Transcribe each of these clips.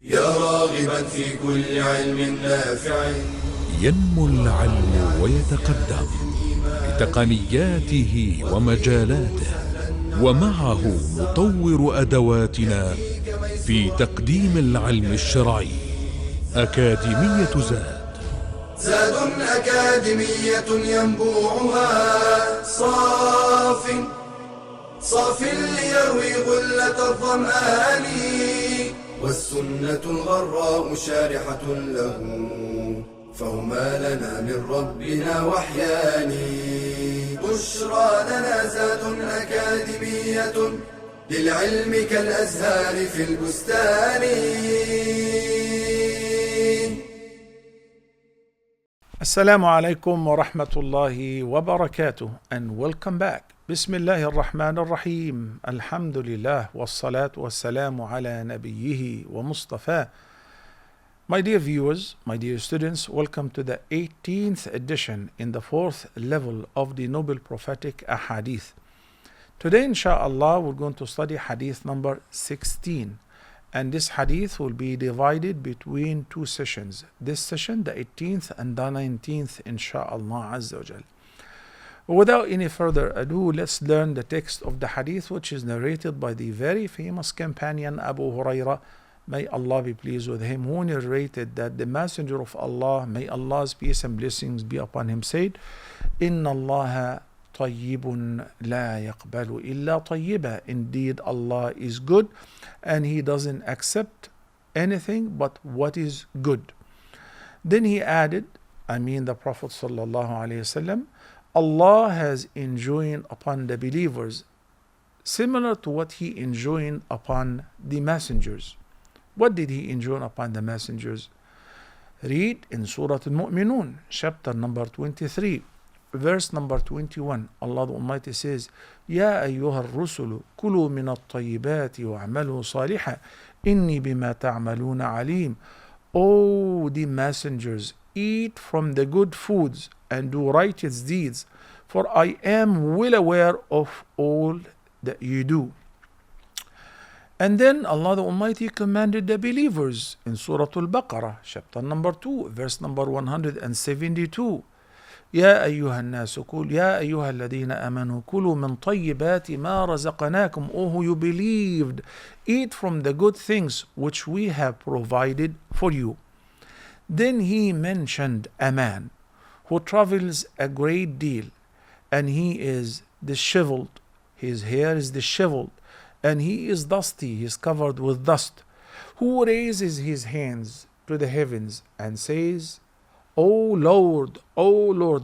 يا راغبا في كل علم نافع. ينمو العلم ويتقدم بتقنياته ومجالاته، ومعه نطور أدواتنا في تقديم العلم الشرعي. أكاديمية زاد أكاديمية ينبوعها صاف ليروي غلة الظمآن، والسنة الغراء شارحة له، فهما لنا من ربنا وحيان. بشرى لنا زاد أكاديمية للعلم كالأزهار في البستان. Assalamu alaikum wa rahmatullahi wa barakatuh, and welcome back. Bismillahir Rahmanir Rahim. Alhamdulillah wassalatu wassalamu ala nabiyyihi wa mustafa. My dear viewers, my dear students, welcome to the 18th edition in the 4th level of the Noble Prophetic Hadith. Today, inshallah, we're going to study Hadith number 16. And this hadith will be divided between two sessions. This session, the 18th and the 19th, insha'Allah Azza wa Jal. Without any further ado, let's learn the text of the hadith, which is narrated by the very famous companion Abu Hurairah. May Allah be pleased with him, who narrated that the Messenger of Allah, may Allah's peace and blessings be upon him, said, Inna Allah طيب لا يقبل إلا طيبا. Indeed, Allah is good and He doesn't accept anything but what is good. Then he added, the Prophet sallallahu alaihi wasallam, Allah has enjoined upon the believers similar to what He enjoined upon the messengers. What did He enjoin upon the messengers? Read in Surah Al-Mu'minun, chapter number 23. Verse number 21, Allah the Almighty says, يا أيها الرسل كلوا من الطيبات واعملوا صالحا إني بما تعملون عليم. O the messengers, eat from the good foods and do righteous deeds, for I am well aware of all that you do. And then Allah the Almighty commanded the believers in Surah Al-Baqarah, chapter number 2, verse number 172. يا أيها الناس يا أيها الذين آمنوا كلوا من طيبات ما رزقناكم. O who you believed, eat from the good things which we have provided for you. Then he mentioned a man who travels a great deal, and he is disheveled. His hair is disheveled, and he is dusty, he is covered with dust, who raises his hands to the heavens and says, O Lord,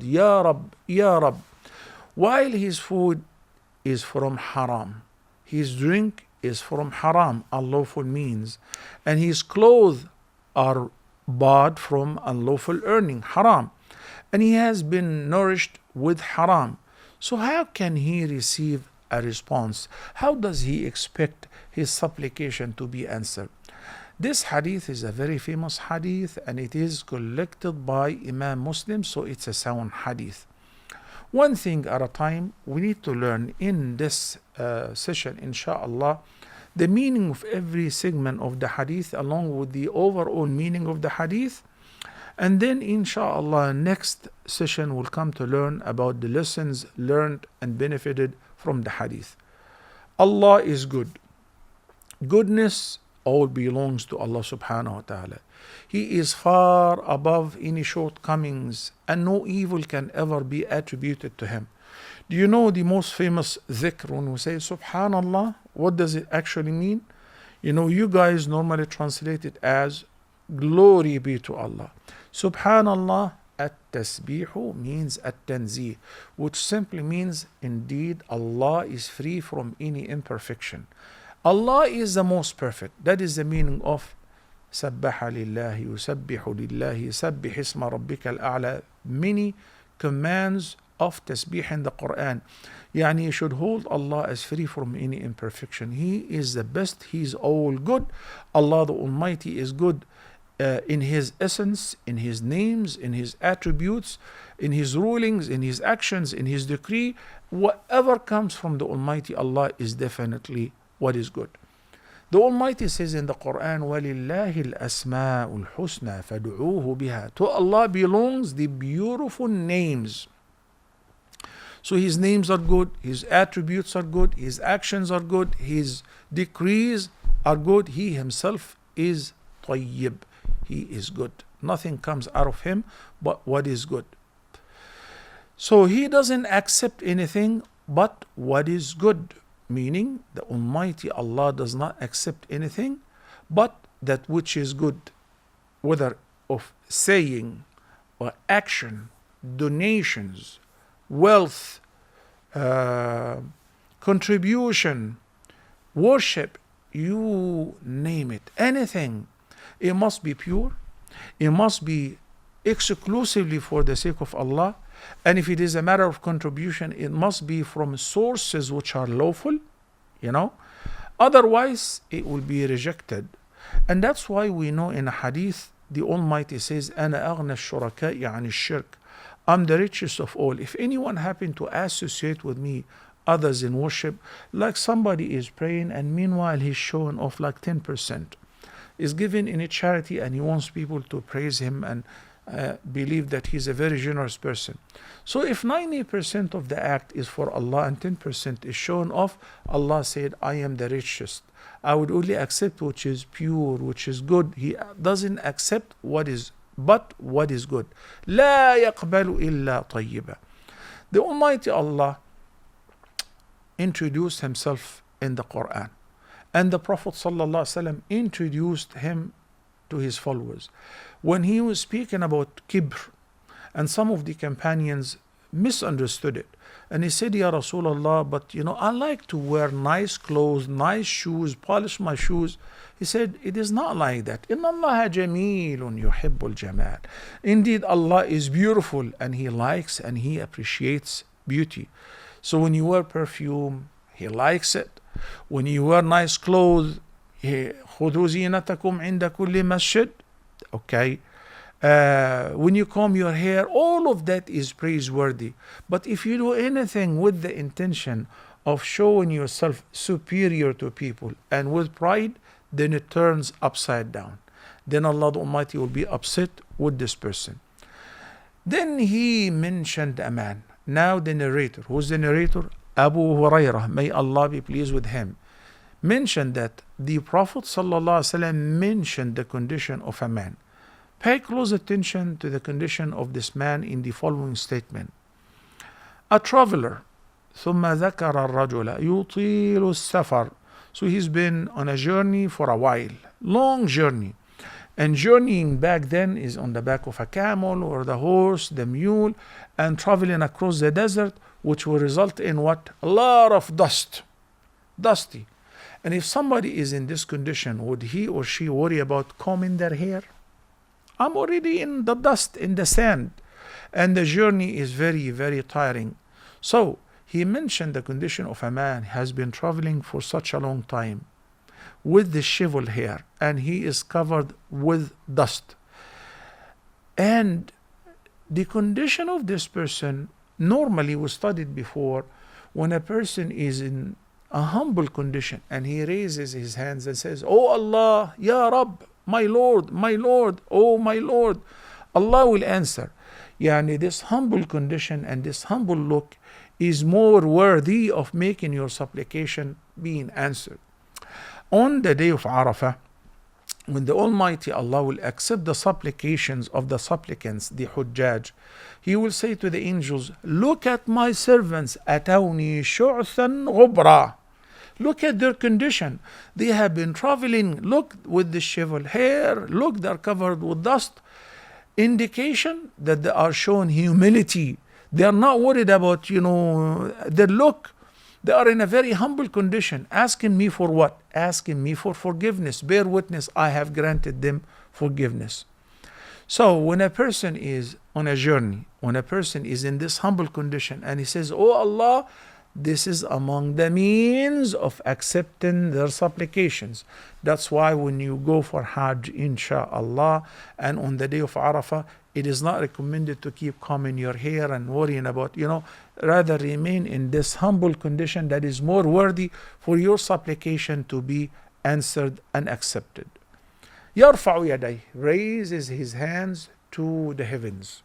Ya Rab, Ya Rab, while his food is from haram, his drink is from haram, unlawful means, and his clothes are bought from unlawful earning, haram, and he has been nourished with haram. So how can he receive a response? How does he expect his supplication to be answered? This hadith is a very famous hadith, and it is collected by Imam Muslim, so it's a sound hadith. One thing at a time, we need to learn in this session, inshallah, the meaning of every segment of the hadith along with the overall meaning of the hadith. And then, inshallah, next session will come to learn about the lessons learned and benefited from the hadith. Allah is good. Goodness all belongs to Allah subhanahu wa ta'ala. He is far above any shortcomings, and no evil can ever be attributed to Him. Do you know the most famous dhikr when we say Subhanallah? What does it actually mean? You guys normally translate it as glory be to Allah. Subhanallah, at-tasbihu means at-tanzih, which simply means indeed Allah is free from any imperfection. Allah is the most perfect. That is the meaning of سبح لله يسبح لله سبح اسم ربك الأعلى. Many commands of tasbih in the Quran. You should hold Allah as free from any imperfection. He is the best. He is all good. Allah the Almighty is good in His essence, in His names, in His attributes, in His rulings, in His actions, in His decree. Whatever comes from the Almighty Allah is definitely what is good. The Almighty says in the Quran, وَلِلَّهِ الْأَسْمَاءُ الْحُسْنَى فَادْعُوهُ بِهَا. To Allah belongs the beautiful names. So His names are good, His attributes are good, His actions are good, His decrees are good. He Himself is طيب. He is good. Nothing comes out of Him but what is good. So He doesn't accept anything but what is good. Meaning the Almighty Allah does not accept anything but that which is good, whether of saying or action, donations, wealth, contribution, worship, you name it, anything. It must be pure, it must be exclusively for the sake of Allah, and if it is a matter of contribution, it must be from sources which are lawful, otherwise it will be rejected. And that's why we know in a hadith the Almighty says, أَنَا أَغْنَى الشُّرَكَاءِ عَنِ الشِّرْكِ, I'm the richest of all. If anyone happen to associate with me others in worship, like somebody is praying and meanwhile he's showing off like 10%, is given in a charity and he wants people to praise him and believe that he's a very generous person. So if 90% of the act is for Allah and 10% is shown off, Allah said, I am the richest. I would only accept which is pure, which is good. He doesn't accept what is good. لا يقبل إلا طيبا. The Almighty Allah introduced Himself in the Quran, and the Prophet ﷺ introduced Him to his followers. When he was speaking about kibr, and some of the companions misunderstood it, and he said, Ya Rasulullah, but I like to wear nice clothes, nice shoes, polish my shoes. He said, it is not like that. إِنَّ اللَّهَ جَمِيلٌ يُحِبُّ الْجَمَالِ. Indeed, Allah is beautiful and He likes and He appreciates beauty. So when you wear perfume, He likes it. When you wear nice clothes, خُذُوا زِينَتَكُمْ عِنْدَ كُلِّ مَسْجِدٍ. Okay. When you comb your hair, all of that is praiseworthy. But if you do anything with the intention of showing yourself superior to people and with pride, then it turns upside down. Then Allah the Almighty will be upset with this person. Then He mentioned a man. Now the narrator, who's the narrator? Abu Hurairah, may Allah be pleased with him, mentioned that the Prophet ﷺ mentioned the condition of a man. Pay close attention to the condition of this man in the following statement. A traveler, ثم ذكر الرجل يطيل السفر. So he's been on a journey for a while, long journey. And journeying back then is on the back of a camel or the horse, the mule, and traveling across the desert, which will result in what? A lot of dusty. And if somebody is in this condition, would he or she worry about combing their hair? I'm already in the dust, in the sand, and the journey is very, very tiring. So he mentioned the condition of a man who has been traveling for such a long time with disheveled hair, and he is covered with dust. And the condition of this person, normally we studied before, when a person is in a humble condition and he raises his hands and says, Oh Allah, Ya Rabb, my Lord, oh my Lord, Allah will answer. This humble condition and this humble look is more worthy of making your supplication being answered. On the day of Arafah, when the Almighty Allah will accept the supplications of the supplicants, the Hujjaj, He will say to the angels, look at my servants, أَتَوْنِي شُعْثًا غُبْرًا. Look at their condition. They have been traveling, look, with disheveled hair, look, they're covered with dust. Indication that they are showing humility. They are not worried about, their look. They are in a very humble condition, asking me for what? Asking me for forgiveness. Bear witness, I have granted them forgiveness. So when a person is on a journey, when a person is in this humble condition and he says, Oh Allah, this is among the means of accepting their supplications. That's why when you go for Hajj, insha'Allah, and on the day of Arafah, it is not recommended to keep combing your hair and worrying about, rather remain in this humble condition that is more worthy for your supplication to be answered and accepted. يرفع يديه, raises his hands to the heavens.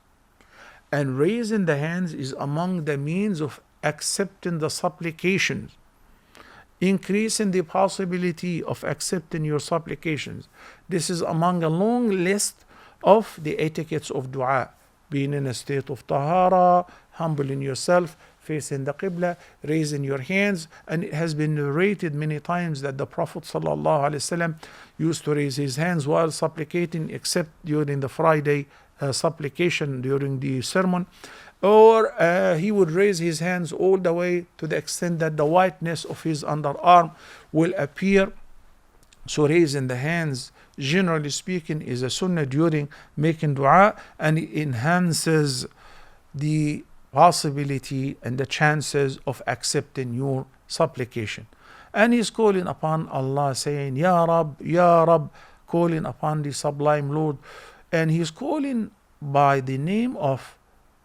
And raising the hands is among the means of accepting the supplications, increasing the possibility of accepting your supplications. This is among a long list of the etiquettes of dua. Being in a state of tahara, humbling yourself, facing the qibla, raising your hands. And it has been narrated many times that the Prophet ﷺ used to raise his hands while supplicating, except during the Friday supplication during the sermon. Or he would raise his hands all the way to the extent that the whiteness of his underarm will appear. So raising the hands, generally speaking, is a sunnah during making dua, and it enhances the possibility and the chances of accepting your supplication. And he's calling upon Allah, saying, Ya Rab, Ya Rab, calling upon the sublime Lord. And he's calling by the name of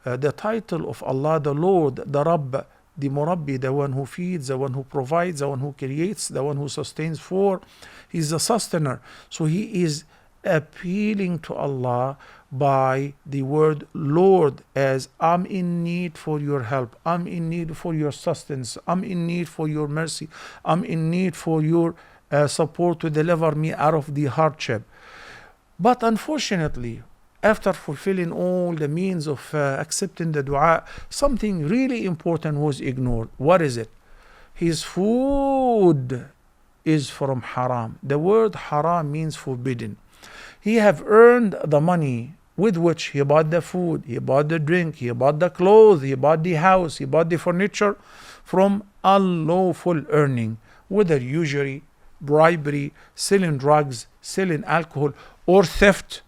the title of Allah, the Lord, the Rabb, the Murabbi, the one who feeds, the one who provides, the one who creates, the one who sustains for. He's the sustainer. So he is appealing to Allah by the word Lord, as I'm in need for your help, I'm in need for your sustenance, I'm in need for your mercy, I'm in need for your support to deliver me out of the hardship. But unfortunately, after fulfilling all the means of accepting the dua, something really important was ignored. What is it? His food is from haram. The word haram means forbidden. He have earned the money with which he bought the food, he bought the drink, he bought the clothes, he bought the house, he bought the furniture from unlawful earning, whether usury, bribery, selling drugs, selling alcohol, or theft,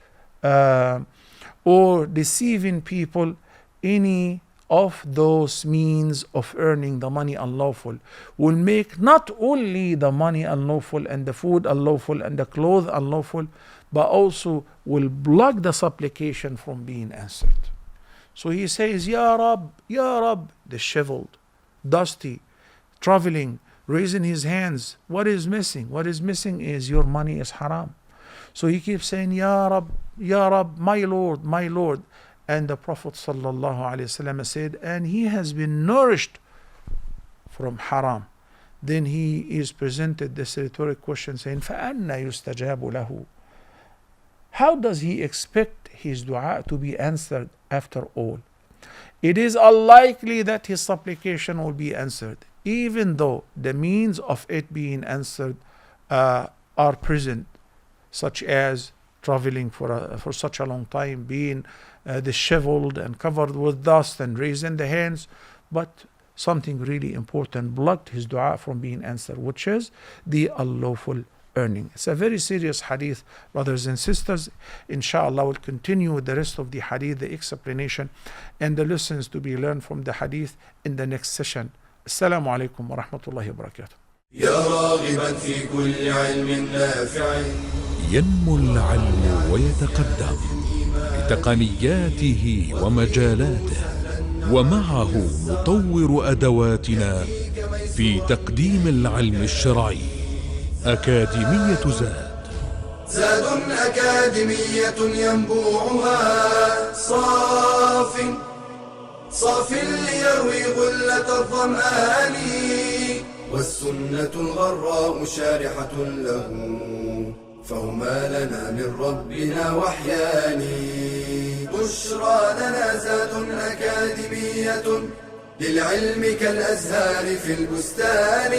or deceiving people. Any of those means of earning the money unlawful will make not only the money unlawful and the food unlawful and the clothes unlawful, but also will block the supplication from being answered. So he says, Ya Rab, disheveled, dusty, traveling, raising his hands. What is missing? What is missing is your money is haram. So he keeps saying, Ya Rab, my Lord, my Lord. And the Prophet ﷺ said, and he has been nourished from haram. Then he is presented this rhetoric question saying, فَأَنَّ يُسْتَجَابُ لَهُ. How does he expect his dua to be answered after all? It is unlikely that his supplication will be answered, even though the means of it being answered are present, such as traveling for such a long time, being disheveled and covered with dust and raising the hands. But something really important blocked his dua from being answered, which is the unlawful earning. It's a very serious hadith, brothers and sisters. Inshallah, we'll continue with the rest of the hadith, the explanation and the lessons to be learned from the hadith in the next session. Assalamu alaikum wa rahmatullahi wa barakatuh. يا راغبا في كل علم نافع ينمو العلم ويتقدم بتقنياته ومجالاته، ومعه نطور أدواتنا في تقديم العلم الشرعي. أكاديمية زاد أكاديمية ينبوعها صاف ليروي غلة الظمآن، والسنة الغراء شارحة له، فهما لنا من ربنا وحيان. بشرى لنا زاد أكاديمية للعلم كالأزهار في البستان.